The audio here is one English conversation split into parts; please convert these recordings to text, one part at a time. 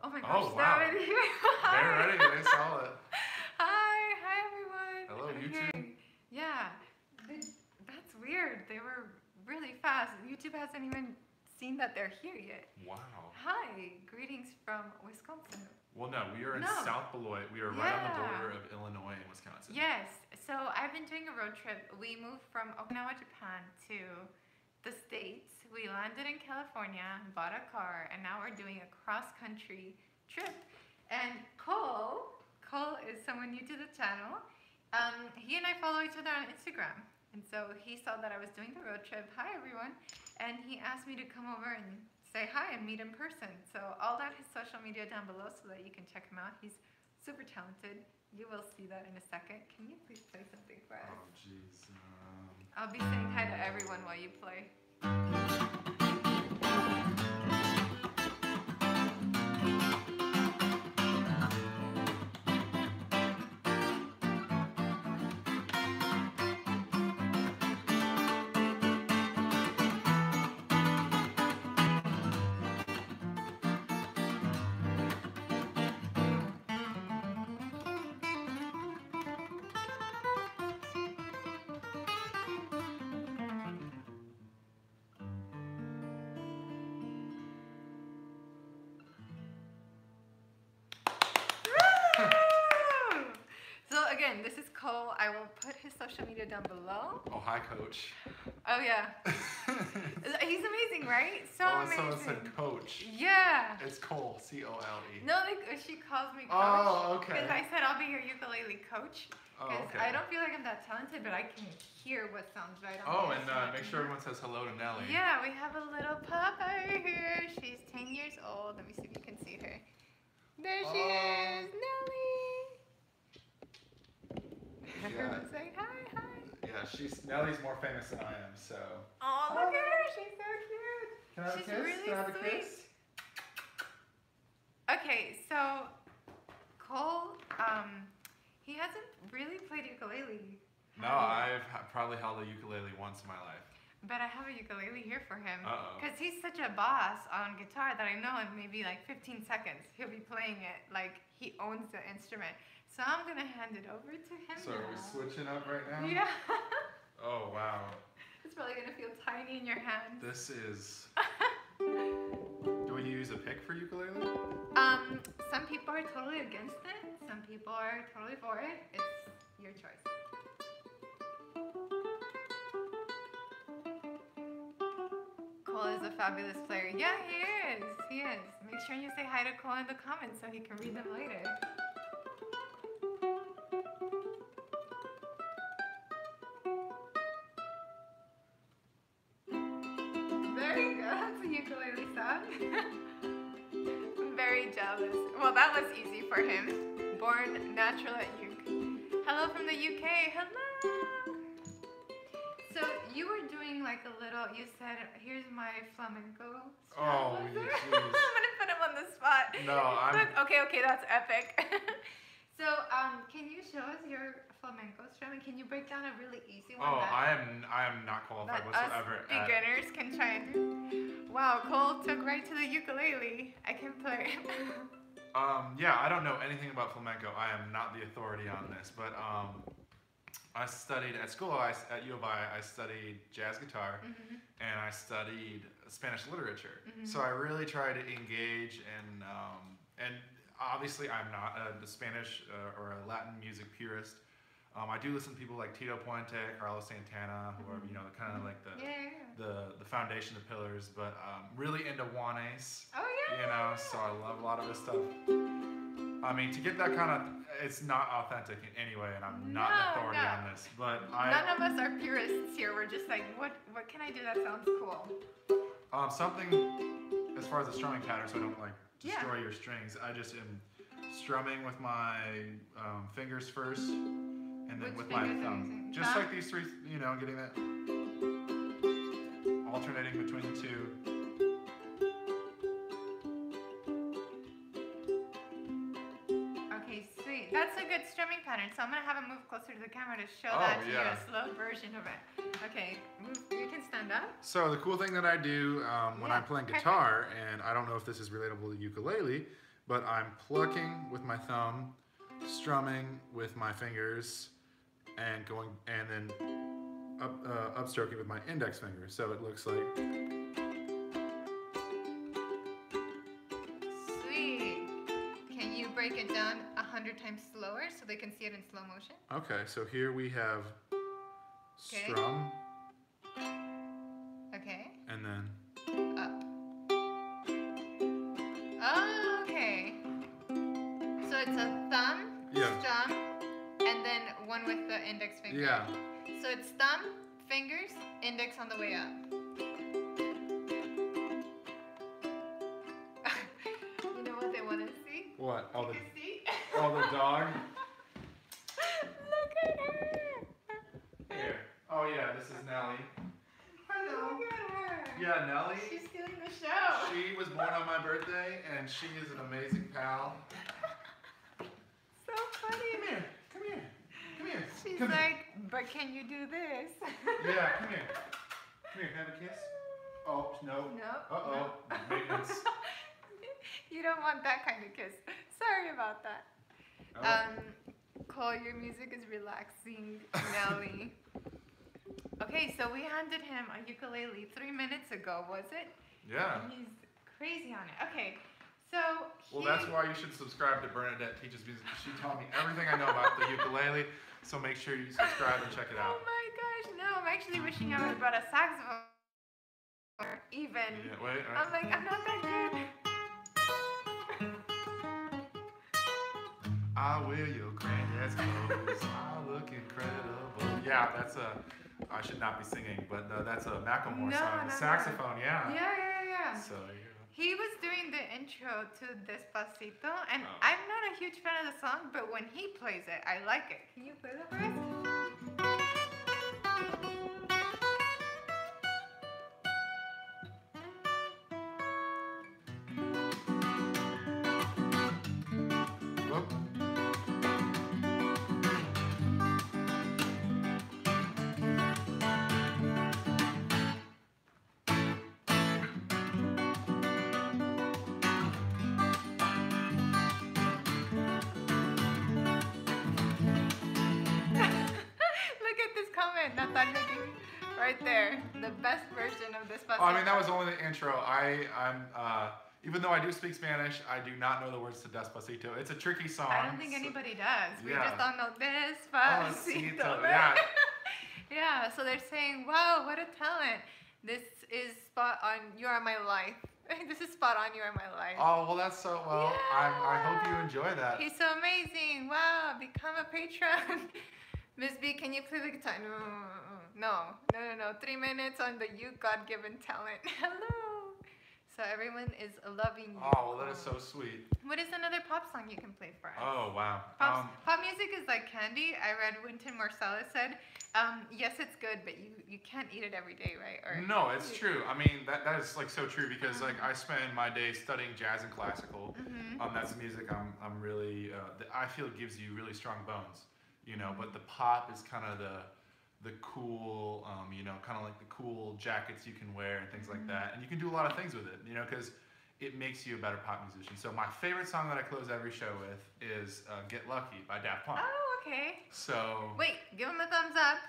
Oh my gosh, Oh, they're wow. already here. They're ready. They saw it. Hi everyone. Hello, Okay. YouTube. Yeah, that's weird. They were really fast. YouTube hasn't even seen that they're here yet. Wow. Hi, greetings from Wisconsin. Well, no, we are in No. South Beloit. We are right on the border of Illinois and Wisconsin. Yes. So I've been doing a road trip. We moved from Okinawa, Japan to the States. We landed in California, bought a car, and now we're doing a cross-country trip. And Cole is someone new to the channel. He and I follow each other on Instagram. And so he saw that I was doing the road trip. Hi, everyone. And he asked me to come over and say hi and meet in person. So I'll add his social media down below so that you can check him out. He's super talented. You will see that in a second. Can you please play something for us? Oh, jeez. I'll be saying hi to everyone while you play. So again, this is Cole. I will put his social media down below. Oh, hi, Coach. Oh yeah. He's amazing, right? So amazing. Someone said Coach. Yeah. It's Cole, C-O-L-E. No, like, she calls me Coach. Oh, okay. Because I said I'll be your ukulele coach. Oh, Because okay. I don't feel like I'm that talented, but I can hear what sounds right on Oh, the and inside. make sure everyone says hello to Nellie. Yeah, we have a little puppy here. She's 10 years old. Let me see if you can see her. There she is, Nellie. Yeah. Say hi, hi. Yeah, Nellie's more famous than I am, so. Oh, look at her. She's so cute. Can I have She's a kiss? really Can I have a sweet. kiss? Okay, so Cole, he hasn't really played ukulele. No, I've probably held a ukulele once in my life. But I have a ukulele here for him. Uh-oh. Because he's such a boss on guitar that I know in maybe like 15 seconds he'll be playing it like he owns the instrument. So I'm going to hand it over to him So now. are we switching up right now? Yeah. Oh, wow. It's probably going to feel tiny in your hands. This is... Do we use a pick for ukulele? Some people are totally against it. Some people are totally for it. It's your choice. Cole is a fabulous player. Yeah, he is. He is. Make sure you say hi to Cole in the comments so he can read them later. There you go. That's a ukulele sound. I'm very jealous. Well, that was easy for him. Born natural at uke. Hello from the UK. Hello. So you were doing like a little, you said, here's my flamenco. Oh, I'm jeez. gonna put him on the spot. No, I'm... Look, okay, that's epic. So, can you show us your flamenco strumming? Can you break down a really easy one? Oh, that, I am not qualified that whatsoever. us beginners can try and do? Wow, Cole took right to the ukulele. I can play. Yeah, I don't know anything about flamenco. I am not the authority on this, but I studied at school. At U of I studied jazz guitar, and I studied Spanish literature. So I really try to engage and obviously I'm not a Spanish or a Latin music purist. I do listen to people like Tito Puente, Carlos Santana, who are kind of like the foundation, the pillars. But really into Juanes. Oh yeah. So I love a lot of his stuff. I mean, to get that kind of, it's not authentic in any way, and I'm not an authority on this. But none of us are purists here. We're just like, what can I do that sounds cool? Something as far as the strumming pattern, so I don't like destroy your strings. I just am strumming with my fingers first, and then with my thumb. Just like these three, getting that, alternating between the two. Okay, sweet. That's a good strumming pattern. So I'm gonna have him move closer to the camera to show that to you, a slow version of it. Okay, you can stand up. So the cool thing that I do when I'm playing guitar, and I don't know if this is relatable to ukulele, but I'm plucking with my thumb, strumming with my fingers, and then upstroking with my index finger. So it looks like. Sweet. Can you break it down 100 times slower so they can see it in slow motion? Okay, so here we have strum. Okay. And then Up. Oh, okay. So it's a thumb, strum, and then one with the index finger. Yeah. So it's thumb, fingers, index on the way up. You know what they want to see? What? Oh, see? Oh, the dog? Look at her! Here. Oh yeah, this is Nellie. Hello. Look at her! Yeah, Nellie. She's stealing the show. She was born on my birthday, and she is an amazing pal. So funny. Come here. Come here. Come here. She's come like, here. but can you do this? Yeah, come here. Come here, can I have a kiss? Oh, no. Nope. Uh-oh. Nope. Maintenance. You don't want that kind of kiss. Sorry about that. Oh. Cole, your music is relaxing, Nelly. Okay, so we handed him a ukulele 3 minutes ago, was it? Yeah. And he's crazy on it. Okay, so Well, that's why you should subscribe to Bernadette Teaches Music. She taught me everything I know about the ukulele, so make sure you subscribe and check it out. Oh my gosh, no, I'm actually wishing I would have brought a saxophone. Or even. Yeah, wait, all right. I'm like, I'm not that good. I wear your granddad's clothes. I look incredible. Yeah, that's I should not be singing, but that's a Macklemore song. No, Saxophone, yeah. Yeah. So, yeah. He was doing the intro to Despacito, and Oh. I'm not a huge fan of the song, but when he plays it, I like it. Can you play that for us? Whoop. Look at this comment, Natalia, right there. The best version of Despacito. Oh, I mean, that was only the intro. Even though I do speak Spanish, I do not know the words to Despacito. It's a tricky song. I don't think anybody does. We yeah. just don't know Despacito. Despacito, yeah. Yeah, so they're saying, wow, what a talent. This is spot on, you are my life. This is spot on, you are my life. Oh, well, that's so, well, Yeah. I hope you enjoy that. He's so amazing. Wow, become a patron. Miss B, can you play the guitar? No. 3 minutes on the you God-given talent. Hello. So everyone is loving you. Oh, well, that is so sweet. What is another pop song you can play for us? Oh, wow. Pop music is like candy. I read Wynton Marsalis said, yes, it's good, but you can't eat it every day, right? Or No, it's true. I mean, that is like so true because like I spend my day studying jazz and classical. That's music I'm really I feel gives you really strong bones, you know. But the pop is kind of the cool, you know, kind of like the cool jackets you can wear and things like that, and you can do a lot of things with it, you know, because it makes you a better pop musician. So my favorite song that I close every show with is "Get Lucky" by Daft Punk. Oh, okay. So wait, give him a thumbs up,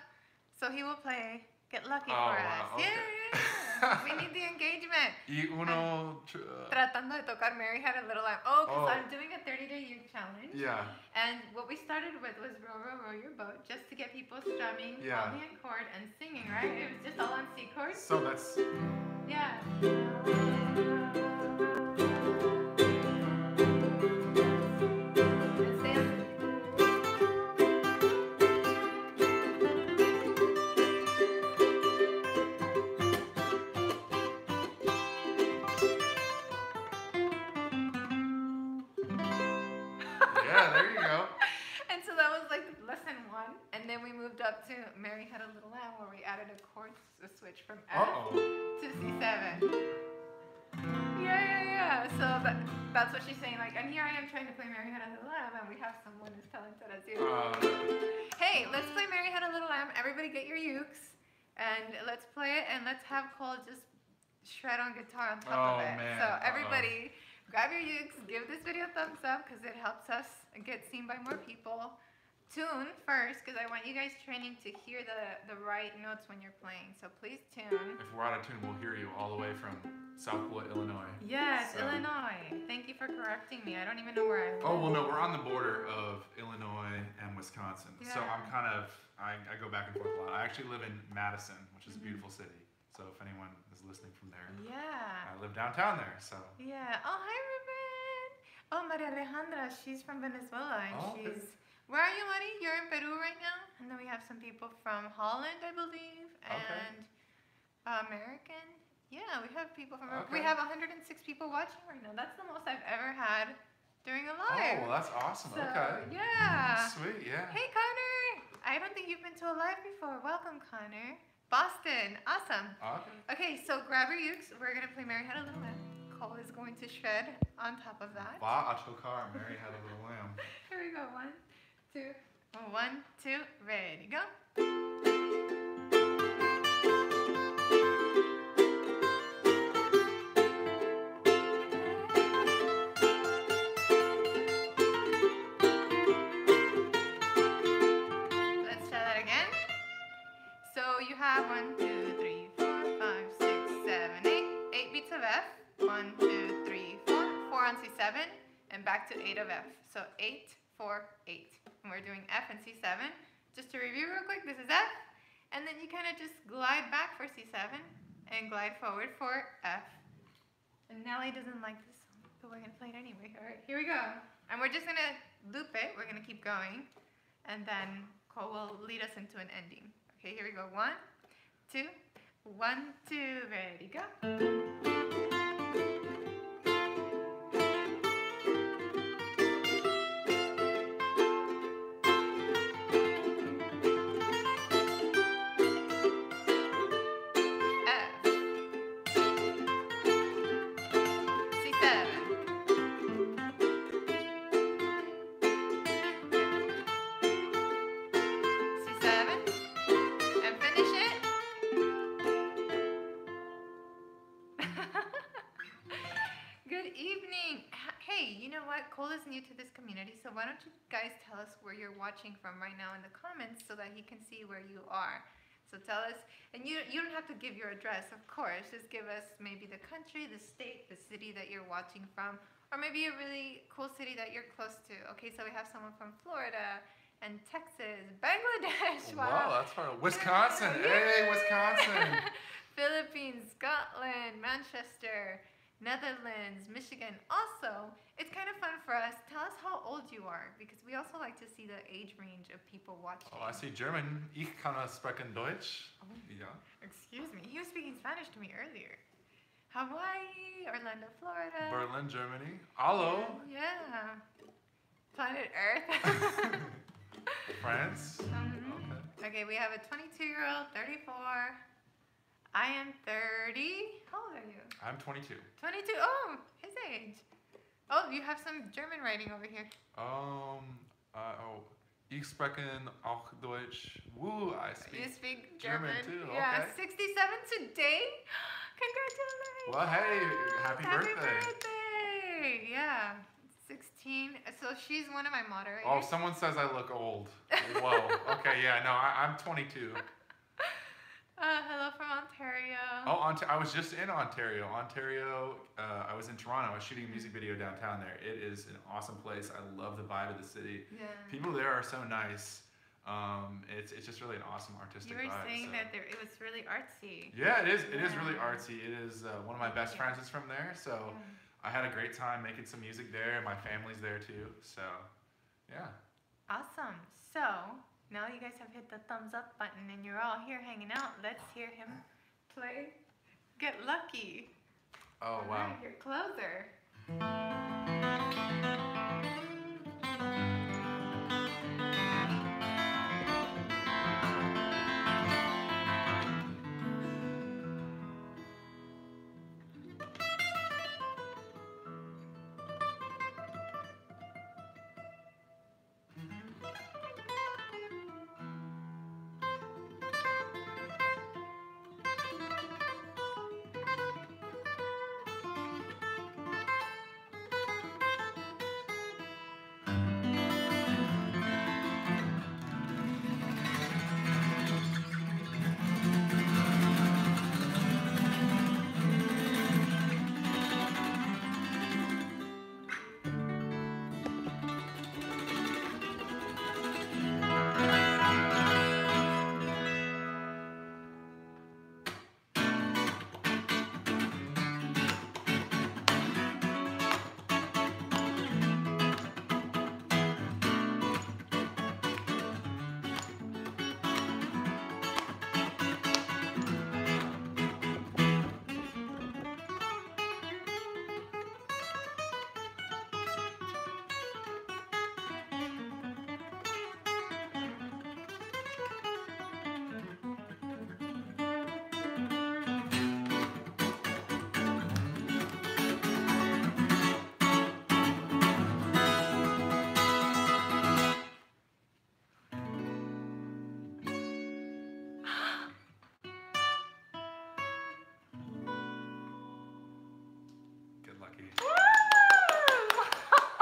so he will play "Get Lucky" Oh, for wow, us. okay. Yeah. We need the engagement. Y uno. Tratando de tocar Mary Had a Little Lamb. Oh, because Oh. I'm doing a 30-day youth challenge. Yeah. And what we started with was row, row, row your boat, just to get people strumming, Yeah. holding a chord, and singing, right? It was just all on C chords. So that's. Yeah. And stay on- Yeah, there you go. And so that was like lesson 1, and then we moved up to Mary Had a Little Lamb, where we added a chord switch from F Uh-oh. to C7. Yeah. So that's what she's saying. Like, and here I am trying to play Mary Had a Little Lamb, and we have someone as talented as you. Hey, let's play Mary Had a Little Lamb. Everybody get your ukes, and let's play it, and let's have Cole just shred on guitar on top of it. Man. So everybody, grab your ukes, give this video a thumbs up because it helps us get seen by more people. Tune first because I want you guys training to hear the right notes when you're playing. So please tune. If we're out of tune, we'll hear you all the way from Southwood, Illinois. Yes, So- Illinois. Thank you for correcting me. I don't even know where I live. Oh, well, no, we're on the border of Illinois and Wisconsin. So Yeah. I'm kind of, I go back and forth a lot. I actually live in Madison, which is a beautiful city. So if anyone is listening from there, Yeah. I live downtown there. So. Yeah. Oh, hi, Ruben. Oh, Maria Alejandra. She's from Venezuela. And Oh, okay. she's. Where are you, Mari? You're in Peru right now? And then we have some people from Holland, I believe. Okay. And American. Yeah, we have people from. Okay. We have 106 people watching right now. That's the most I've ever had during a Oh, live. well, that's awesome. So, Okay. yeah. Sweet, yeah. Hey, Connor. I don't think you've been to a live before. Welcome, Connor. Boston. Awesome. Okay. Okay, so grab your ukes. We're going to play Mary Had a Little Lamb. Cole is going to shred on top of that. Va a tocar, Mary Had a Little Lamb. Here we go. 1, 2. 1, 2. Ready, go. Let's try that again. So you have 1, 2, 3, 4, 5, 6, 7, 8. 8 beats of F. 1, 2, 3, 4. 4 on C7, and back to 8 of F. So 8, 4, 8. And we're doing F and C7. Just to review real quick, this is F. And then you kind of just glide back for C7 and glide forward for F. And Nelly doesn't like this song, but we're going to play it anyway. All right, here we go. And we're just going to loop it. We're going to keep going. And then Cole will lead us into an ending. Okay, here we go. 1, 2, 1, 2, ready, go. Cole is new to this community, so why don't you guys tell us where you're watching from right now in the comments so that he can see where you are. So tell us, and you don't have to give your address, of course. Just give us maybe the country, the state, the city that you're watching from, or maybe a really cool city that you're close to. Okay, so we have someone from Florida and Texas, Bangladesh. Wow, that's far. Wisconsin. Hey, Wisconsin. Philippines, Scotland, Manchester, Netherlands, Michigan. Also, it's kind of fun for us. Tell us how old you are, because we also like to see the age range of people watching. Oh, I see German. Ich kann sprechen Deutsch. Oh. Yeah. Excuse me. He was speaking Spanish to me earlier. Hawaii, Orlando, Florida. Berlin, Germany. Hallo. Yeah. Planet Earth. France. Okay, we have a 22-year-old, 34. I am 30. How old are you? I'm 22. 22. Oh, his age. Oh, you have some German writing over here. Ich sprechen auch Deutsch. Woo, I speak. You speak German German too, Yeah, okay. 67 today. Congratulations. Well, hey, happy birthday. birthday. Yeah, 16. So she's one of my moderators. Oh, someone says I look old. Whoa. Okay, yeah, no, I'm 22. Hello from Ontario. Oh, I was just in Ontario. I was in Toronto. I was shooting a music video downtown there. It is an awesome place. I love the vibe of the city. Yeah. People there are so nice. It's just really an awesome artistic vibe. You were saying so. that it was really artsy. Yeah, it is. It is really artsy. It is one of my best friends is from there, so I had a great time making some music there. My family's there too, so yeah. Awesome. So now you guys have hit the thumbs up button and you're all here hanging out. Let's hear him play Get Lucky. Oh, wow. Alright, your closer.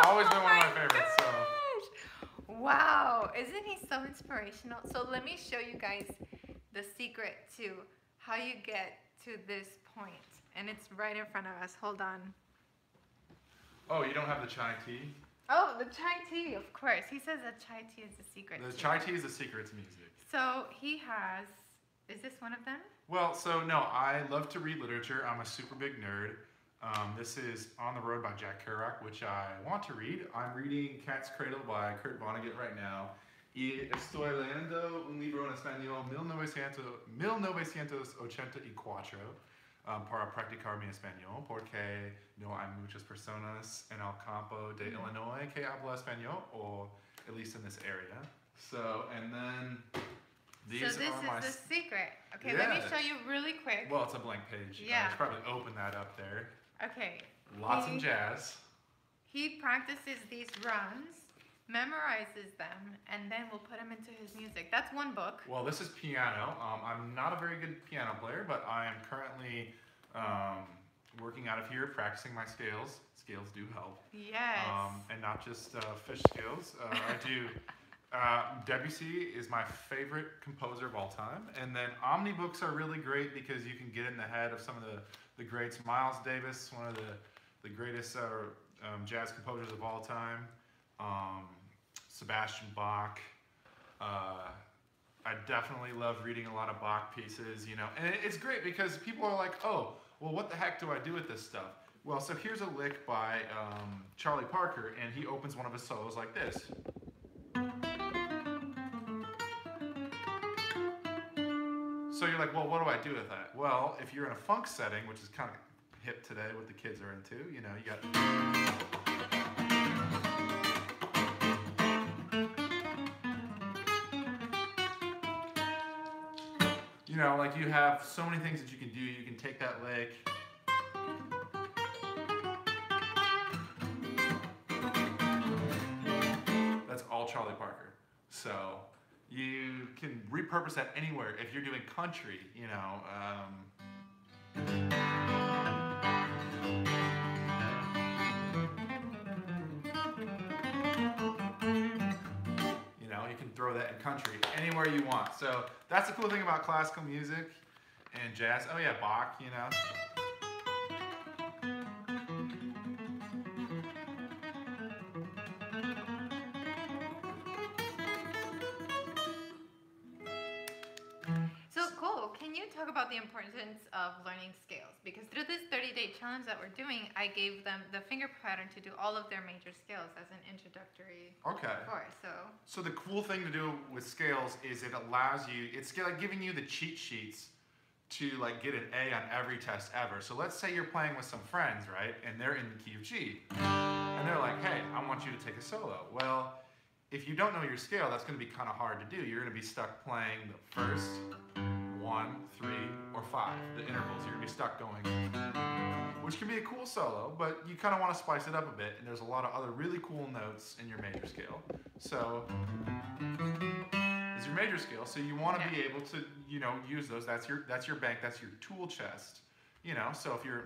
always been Oh one of my my favorites. So. gosh. Wow, isn't he so inspirational? So let me show you guys the secret to how you get to this point. And it's right in front of us. Hold on. Oh, you don't have the chai tea? Oh, the chai tea, of course. He says that chai tea is the secret. The chai tea is the secret to music. So he has, is this one of them? Well, so no, I love to read literature. I'm a super big nerd. This is On the Road by Jack Kerouac, which I want to read. I'm reading Cat's Cradle by Kurt Vonnegut right now. Y estoy leyendo un libro en español 1984 para practicar mi español porque no hay muchas personas en el campo de Illinois que habla español, or at least in this area. So, and then these so this are my... is the secret. Okay, let me show you really quick. Well, it's a blank page. Yeah. I should probably open that up there. Okay. Lots of jazz. He practices these runs, memorizes them, and then we'll put them into his music. That's one book. Well, this is piano. I'm not a very good piano player, but I am currently working out of here, practicing my scales. Scales do help. Yes. And not just fish scales. I do. Debussy is my favorite composer of all time. And then omnibooks are really great because you can get in the head of some of the greats. Miles Davis, one of the greatest jazz composers of all time. Sebastian Bach. I definitely love reading a lot of Bach pieces, you know. And it's great because people are like, oh, well, what the heck do I do with this stuff? Well, so here's a lick by Charlie Parker, and he opens one of his solos like this. So you're like, well, what do I do with that? Well, if you're in a funk setting, which is kind of hip today, what the kids are into, you know, you got... You know, like you have so many things that you can do. You can take that lick. That's all Charlie Parker. So you can repurpose that anywhere. If you're doing country, you know. You can throw that in country anywhere you want. So that's the cool thing about classical music and jazz. Oh yeah, Bach, you know. So cool. Can you talk about the importance of learning scales? Because through this 30-day challenge that we're doing, I gave them the finger pattern to do all of their major scales as an introductory course. So the cool thing to do with scales is it allows you, it's like giving you the cheat sheets to like get an A on every test ever. So let's say you're playing with some friends, right? And they're in the key of G. And they're like, hey, I want you to take a solo. Well, if you don't know your scale, that's going to be kind of hard to do. You're going to be stuck playing the first 1, 3, or 5, the intervals. You're going to be stuck going, which can be a cool solo, but you kind of want to spice it up a bit, and there's a lot of other really cool notes in your major scale. So, is your major scale, so you want to be able to, you know, use those. That's your bank, that's your tool chest. You know, so if you're...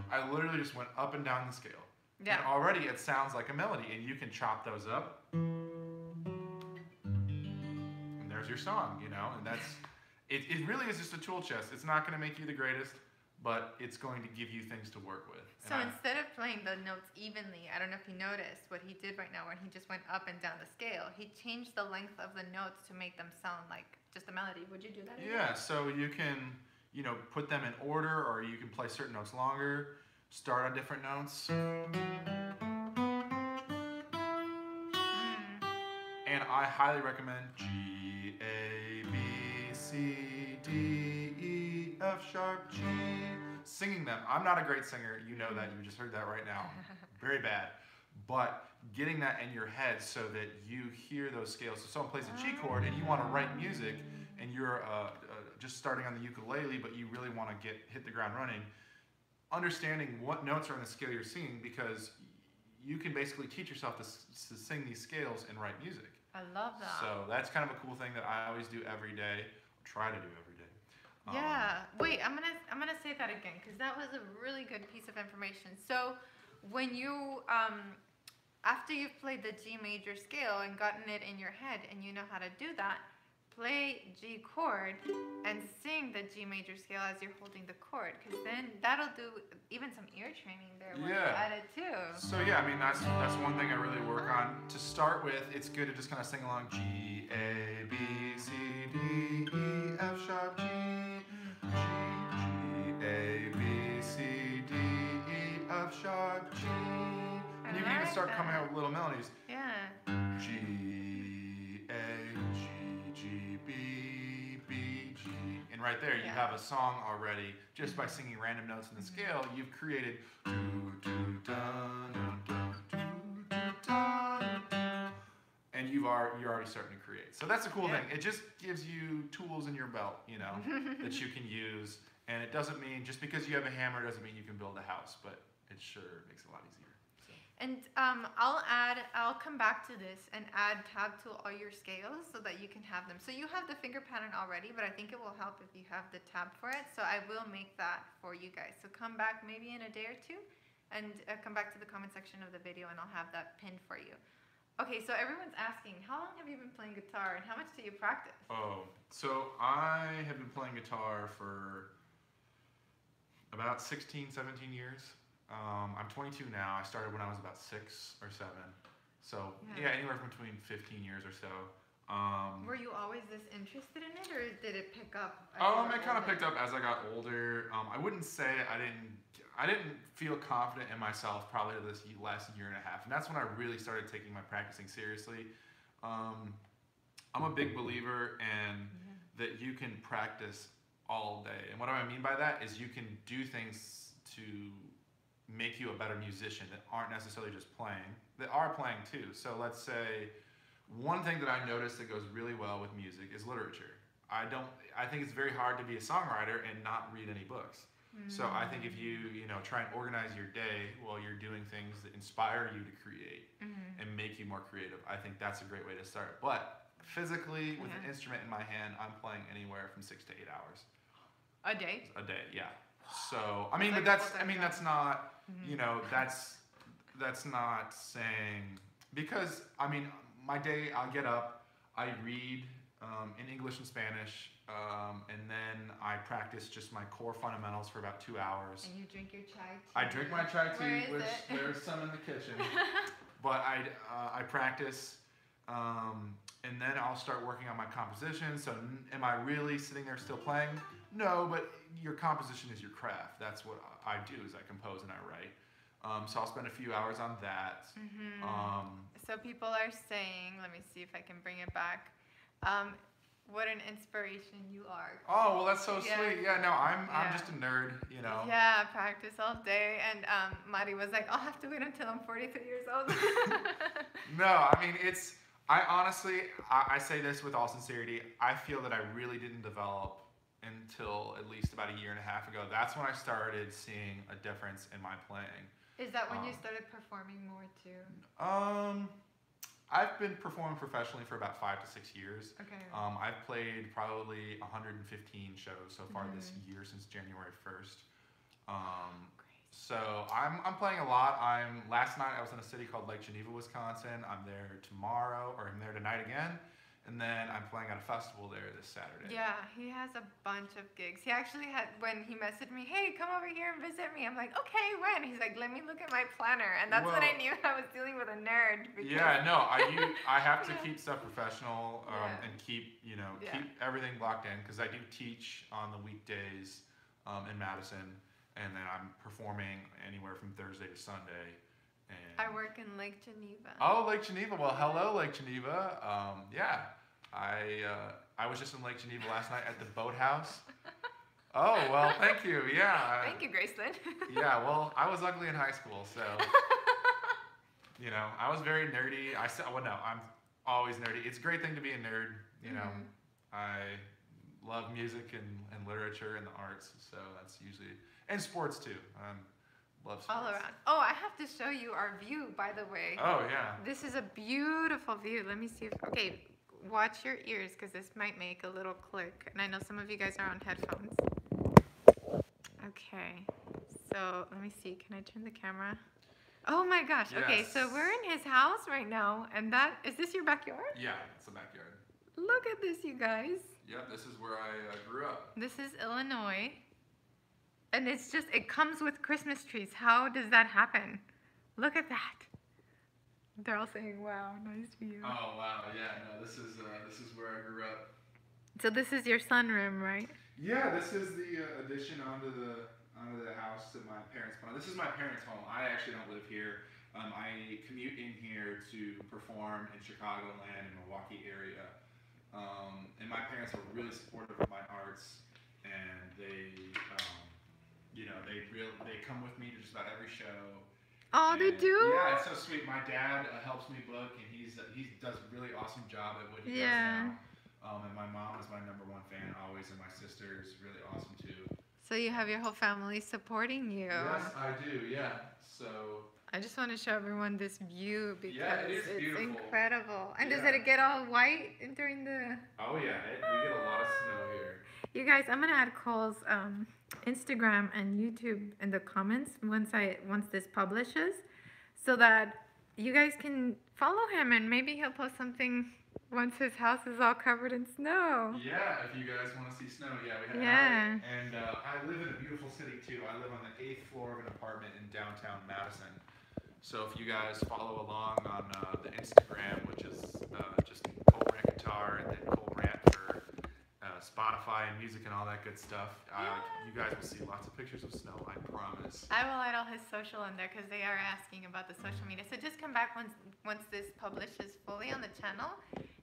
I literally just went up and down the scale. Yeah. And already it sounds like a melody, and you can chop those up. And there's your song, you know, and that's, it really is just a tool chest. It's not going to make you the greatest, but it's going to give you things to work with. So instead of playing the notes evenly, I don't know if you noticed what he did right now when he just went up and down the scale. He changed the length of the notes to make them sound like just a melody. Would you do that again? Yeah, so you can, you know, put them in order, or you can play certain notes longer. Start on different notes. And I highly recommend G, A, B, C, D, E, F sharp, G. Singing them. I'm not a great singer. You know that. You just heard that right now. Very bad. But getting that in your head so that you hear those scales. So someone plays a G chord and you want to write music and you're just starting on the ukulele, but you really want to hit the ground running. Understanding what notes are on the scale you're singing, because you can basically teach yourself to sing these scales and write music. I love that. So that's kind of a cool thing that I always do every day, try to do every day. Yeah. Wait, I'm gonna say that again because that was a really good piece of information. So, when you after you've played the G major scale and gotten it in your head and you know how to do that, play G chord and sing the G major scale as you're holding the chord, because then that'll do even some ear training there when you add it too. So yeah, I mean that's one thing I really work on. To start with, it's good to just kind of sing along G A B C D E F sharp G G G A B C D E F sharp G, and you can even start coming out with little melodies. Yeah. G A G G B B G, and right there you have a song already just by singing random notes in the scale. You've created do do dun dun dun do do dun, and you're already starting to create. So that's a cool thing. It just gives you tools in your belt, you know, that you can use. And it doesn't mean just because you have a hammer doesn't mean you can build a house, but it sure makes it a lot easier. And I'll come back to this and add tab to all your scales so that you can have them. So you have the finger pattern already, but I think it will help if you have the tab for it. So I will make that for you guys. So come back maybe in a day or two and come back to the comment section of the video and I'll have that pinned for you. Okay, so everyone's asking, how long have you been playing guitar and how much do you practice? Oh, so I have been playing guitar for about 16, 17 years. I'm 22 now. I started when I was about 6 or 7. So yeah, anywhere from between 15 years or so. Were you always this interested in it, or did it pick up? It kind of picked up as I got older. I wouldn't say I didn't feel confident in myself probably this last year and a half, and that's when I really started taking my practicing seriously. I'm a big believer in that you can practice all day, and what I mean by that is you can do things to make you a better musician that aren't necessarily just playing, that are playing too. So let's say one thing that I noticed that goes really well with music is literature. I think it's very hard to be a songwriter and not read any books. So I think if you try and organize your day while you're doing things that inspire you to create and make you more creative, I think that's a great way to start. But physically, with an instrument in my hand, I'm playing anywhere from 6 to 8 hours. A day? A day, yeah. So I mean, but that's not that's not saying, because I mean my day, I'll get up, I read in English and Spanish, and then I practice just my core fundamentals for about 2 hours. And you drink your chai tea? I drink my chai tea, which there's some in the kitchen. But I practice, and then I'll start working on my composition. So am I really sitting there still playing? No, but your composition is your craft. That's what I do, is I compose and I write. So I'll spend a few hours on that. So people are saying, let me see if I can bring it back. What an inspiration you are. Oh, well, that's so sweet. Yeah, no, I'm just a nerd, you know. Yeah, practice all day. And Mari was like, I'll have to wait until I'm 43 years old. No, I mean, I honestly, I say this with all sincerity, I feel that I really didn't develop until at least about a year and a half ago. That's when I started seeing a difference in my playing. Is that when you started performing more too? I've been performing professionally for about 5 to 6 years. Okay. I've played probably 115 shows so far this year, since January 1st. So I'm playing a lot. Last night I was in a city called Lake Geneva, Wisconsin. I'm there tomorrow, or I'm there tonight again. And then I'm playing at a festival there this Saturday. Yeah, he has a bunch of gigs. He actually had, when he messaged me, hey, come over here and visit me. I'm like, okay, when? He's like, let me look at my planner. And that's when I knew I was dealing with a nerd. Yeah, no, I have to keep stuff professional and keep everything blocked in, because I do teach on the weekdays in Madison, and then I'm performing anywhere from Thursday to Sunday. I work in Lake Geneva. Oh, Lake Geneva. Well, hello, Lake Geneva. I was just in Lake Geneva last night at the Boathouse. Oh, well, thank you. Yeah. Thank you, Graceland. Yeah, well, I was ugly in high school, so, I was very nerdy. I'm always nerdy. It's a great thing to be a nerd, you know. I love music and literature and the arts, so that's usually, and sports too. Love sports. All around. Oh, I have to show you our view, by the way. Oh, yeah. This is a beautiful view. Let me see if, okay, watch your ears because this might make a little click. And I know some of you guys are on headphones. Okay, so let me see. Can I turn the camera? Oh my gosh. Yes. Okay, so we're in his house right now. And is this your backyard? Yeah, it's the backyard. Look at this, you guys. Yep, this is where I grew up. This is Illinois. And it's just, it comes with Christmas trees. How does that happen? Look at that. They're all saying, wow, nice view. Oh, wow, yeah, no, this is where I grew up. So this is your sunroom, right? Yeah, this is the addition onto the house that my parents put on. This is my parents' home. I actually don't live here. I commute in here to perform in Chicagoland and Milwaukee area. And my parents are really supportive of my arts, and they come with me to just about every show. Oh, they do? Yeah, it's so sweet. My dad helps me book, and he does a really awesome job at what he does now. And my mom is my #1 fan always, and my sister is really awesome too. So you have your whole family supporting you. Yes, I do. Yeah. So. I just want to show everyone this view because it's it's beautiful. incredible. And Yeah. does it get all white during the? Oh yeah, we get a lot of snow here. You guys, I'm gonna add Cole's Instagram and YouTube in the comments once this publishes, so that you guys can follow him and maybe he'll post something once his house is all covered in snow. Yeah, if you guys want to see snow, yeah, we have. Yeah. And I live in a beautiful city too. I live on the 8th floor of an apartment in downtown Madison. So if you guys follow along on the Instagram, which is just Cole Brandt Guitar and then Cole Brandt for Spotify and music and all that good stuff, you guys will see lots of pictures of snow, I promise. I will add all his social in there because they are asking about the social media. So just come back once this publishes fully on the channel,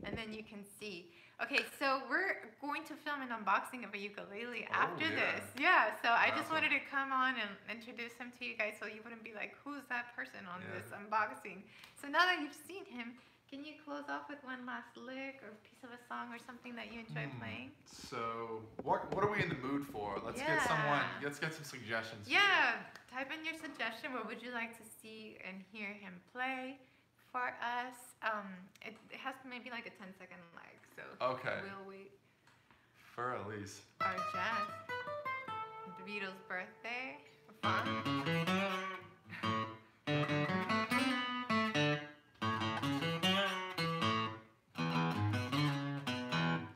and then you can see. Okay, so we're going to film an unboxing of a ukulele after this. Yeah, so I just wanted to come on and introduce him to you guys so you wouldn't be like, who's that person on this unboxing? So now that you've seen him, can you close off with one last lick or piece of a song or something that you enjoy playing? So what are we in the mood for? Let's get some suggestions. Yeah, type in your suggestion. What would you like to see and hear him play for us? It has maybe like a 10-second lag, so we'll wait. For Elise. Our jazz. The Beatles' birthday. Fun.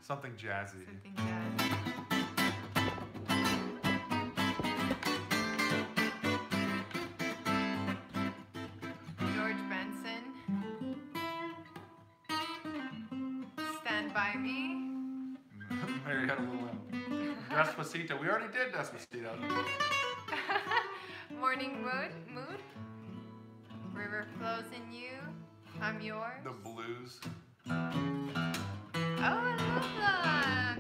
Something jazzy. Something jazzy. George Benson. Stand by Me. Mary had a little Despacito. We already did Despacito. Morning Mood. River Flows in You. I'm Yours. The Blues. Oh, I love that.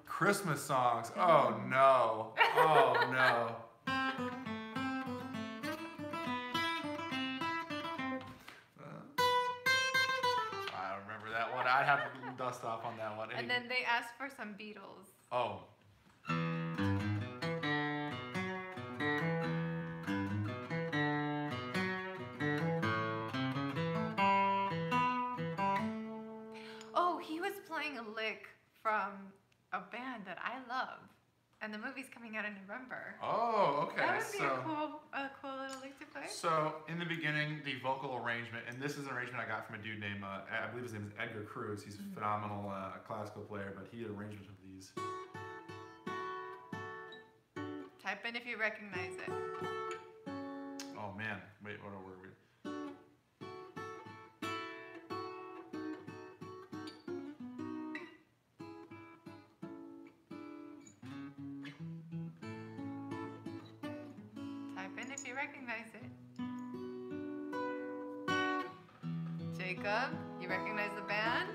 Christmas songs. Oh no. Oh no. I don't remember that one. I'd have to dust off on that one. And then they asked for some Beatles. Oh. Oh, he was playing a lick from a band that I love. And the movie's coming out in November. Oh, okay. That would be a cool little lick to play. So, in the beginning, the vocal arrangement, and this is an arrangement I got from a dude named, I believe his name is Edgar Cruz. He's a phenomenal classical player, but he had arrangements of these. Type in if you recognize it. Oh man, wait, what were we? Type in if you recognize it. Jacob, you recognize the band?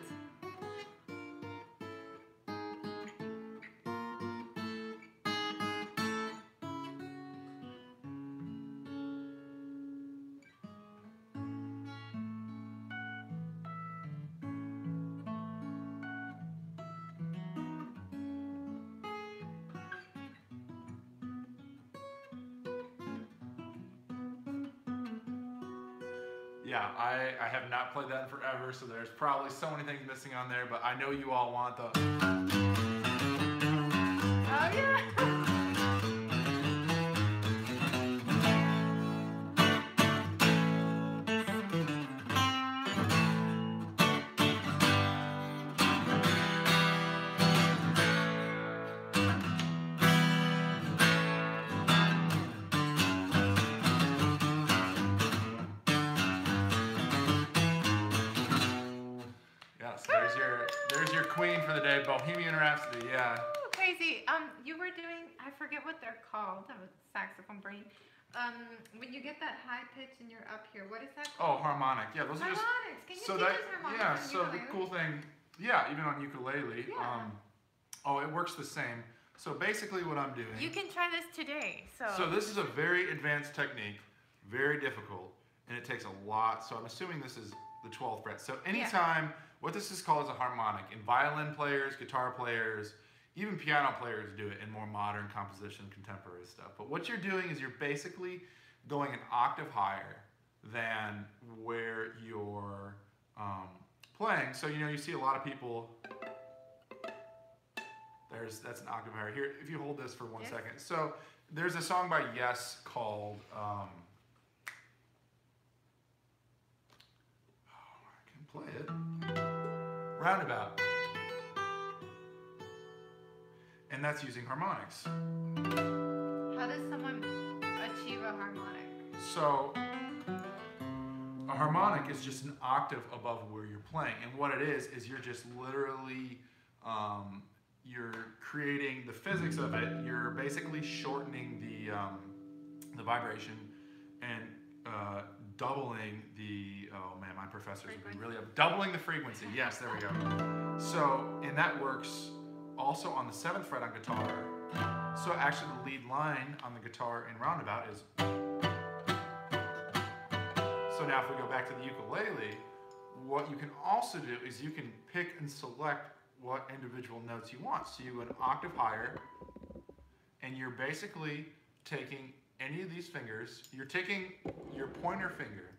yeah, I have not played that in forever, so there's probably so many things missing on there, but I know you all want the... Oh yeah. Yes, there's your queen for the day, Bohemian Rhapsody, yeah. Ooh, crazy. You were doing, I forget what they're called. I'm a saxophone brain. When you get that high pitch and you're up here, what is that Oh, called? harmonic. Yeah, those are just... Harmonics. Can you So teach that, us harmonics yeah, on so the ukulele? cool thing, yeah, even on ukulele, Yeah. oh, it works the same. So basically what I'm doing... You can try this today. So this is a very advanced technique, very difficult, and it takes a lot. So I'm assuming this is the 12th fret. So anytime, what this is called is a harmonic. And violin players, guitar players, even piano players do it in more modern composition, contemporary stuff. But what you're doing is you're basically going an octave higher than where you're playing. So, you know, you see a lot of people... That's an octave higher. Here, if you hold this for 1 second. So there's a song by Yes called, I can play it, Roundabout. And that's using harmonics. How does someone achieve a harmonic? So a harmonic is just an octave above where you're playing. And what it is you're just literally, you're creating the physics of it. You're basically shortening the vibration and doubling the, oh man, my professors would be really up. Doubling the frequency, yes, there we go. So, and that works also on the 7th fret on guitar. So actually the lead line on the guitar in Roundabout is... So now if we go back to the ukulele, what you can also do is you can pick and select what individual notes you want. So you go an octave higher, and you're basically taking any of these fingers, you're taking your pointer finger,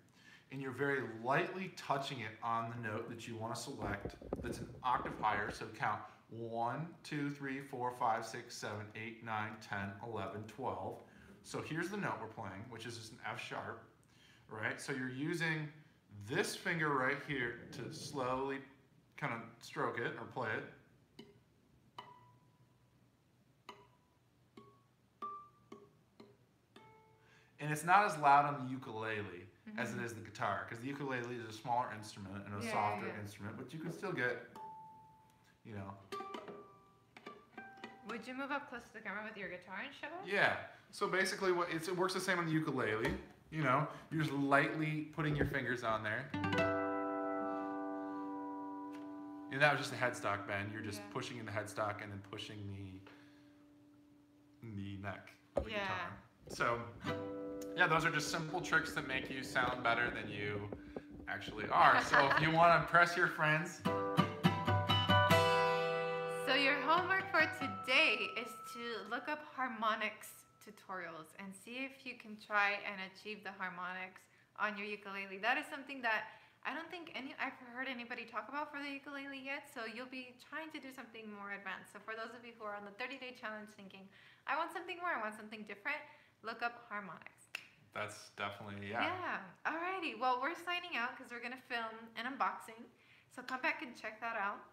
and you're very lightly touching it on the note that you want to select that's an octave higher. So count 1, 2, 3, 4, 5, 6, 7, 8, 9, 10, 11, 12. So here's the note we're playing, which is just an F sharp, right? So you're using this finger right here to slowly kind of stroke it or play it. And it's not as loud on the ukulele as it is the guitar, because the ukulele is a smaller instrument and a softer instrument, but you can still get, you know. Would you move up close to the camera with your guitar and show us? Yeah. So basically, it works the same on the ukulele. You know, you're just lightly putting your fingers on there. And that was just a headstock bend. You're just pushing in the headstock and then pushing the neck of the guitar. So, yeah, those are just simple tricks that make you sound better than you actually are. So if you want to impress your friends. So your homework for today is to look up harmonics tutorials and see if you can try and achieve the harmonics on your ukulele. That is something that I don't think I've heard anybody talk about for the ukulele yet, so you'll be trying to do something more advanced. So for those of you who are on the 30-day challenge thinking, I want something more, I want something different, look up harmonics. That's definitely, Yeah. Alrighty. Well, we're signing out because we're going to film an unboxing. So come back and check that out.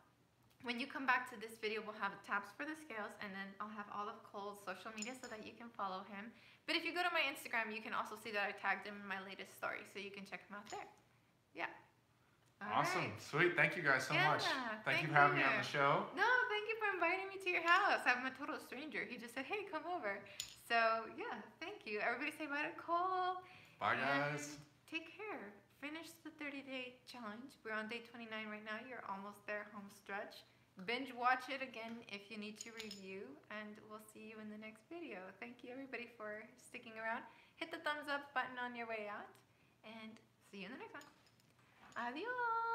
When you come back to this video, we'll have tabs for the scales, and then I'll have all of Cole's social media so that you can follow him. But if you go to my Instagram, you can also see that I tagged him in my latest story, so you can check him out there. Yeah. Awesome. Right. Sweet. Thank you guys so much. Thank you for having me on the show. No, thank you for inviting me to your house. I'm a total stranger. He just said, hey, come over. So, yeah, thank you. Everybody say bye to Cole. Bye, guys. Take care. Finish the 30-day challenge. We're on day 29 right now. You're almost there, home stretch. Binge watch it again if you need to review, and we'll see you in the next video. Thank you, everybody, for sticking around. Hit the thumbs up button on your way out, and see you in the next one. Adios.